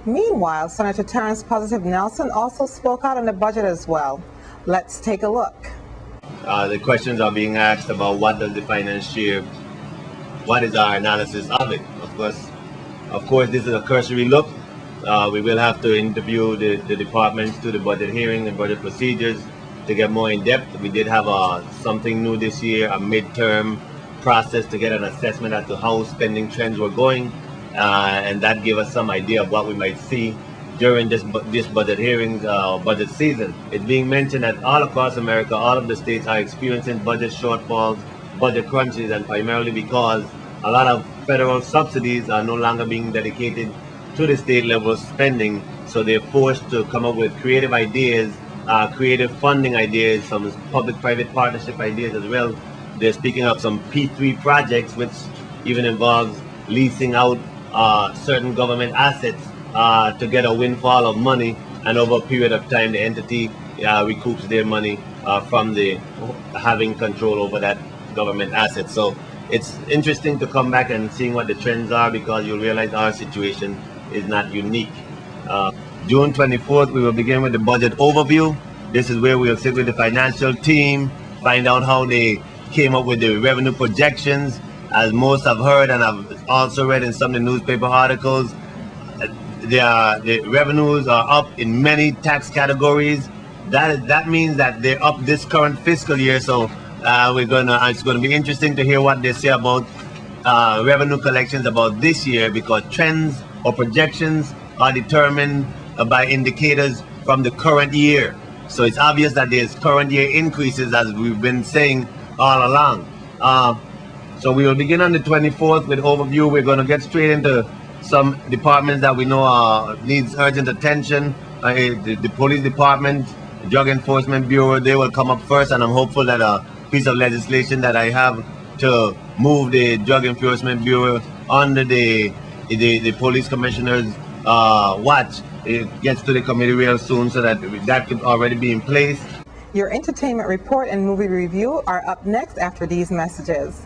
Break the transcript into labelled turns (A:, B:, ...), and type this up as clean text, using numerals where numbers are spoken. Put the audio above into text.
A: Meanwhile, Senator Terrence Positive Nelson also spoke out on the budget as well. Let's take a look.
B: The questions are being asked about what does the finance share, what is our analysis of it. Of course, this is a cursory look. We will have to interview the departments to the budget hearing and budget procedures to get more in depth. We did have something new this year, a midterm process to get an assessment as to how spending trends were going, and that gave us some idea of what we might see during this budget hearings, budget season. It's being mentioned that all across America, all of the states are experiencing budget shortfalls, budget crunches, and primarily because a lot of federal subsidies are no longer being dedicated to the state level spending, so they're forced to come up with creative ideas, creative funding ideas, some public-private partnership ideas as well. They're speaking of some P3 projects, which even involves leasing out certain government assets to get a windfall of money, and over a period of time the entity recoups their money from the having control over that government asset. So it's interesting to come back and seeing what the trends are, because you'll realize our situation is not unique. June 24th, we will begin with the budget overview. This is where we'll sit with the financial team, find out how they came up with the revenue projections. As most have heard, and I've also read in some of the newspaper articles, the revenues are up in many tax categories. That means that they're up this current fiscal year. So it's going to be interesting to hear what they say about revenue collections about this year, because trends or projections are determined by indicators from the current year. So it's obvious that there's current year increases, as we've been saying all along. So we will begin on the 24th with overview. We're going to get straight into some departments that we know needs urgent attention. The police department, the Drug Enforcement Bureau, they will come up first, and I'm hopeful that a piece of legislation that I have to move the Drug Enforcement Bureau under the police commissioner's watch, it gets to the committee real soon, so that could already be in place.
A: Your entertainment report and movie review are up next after these messages.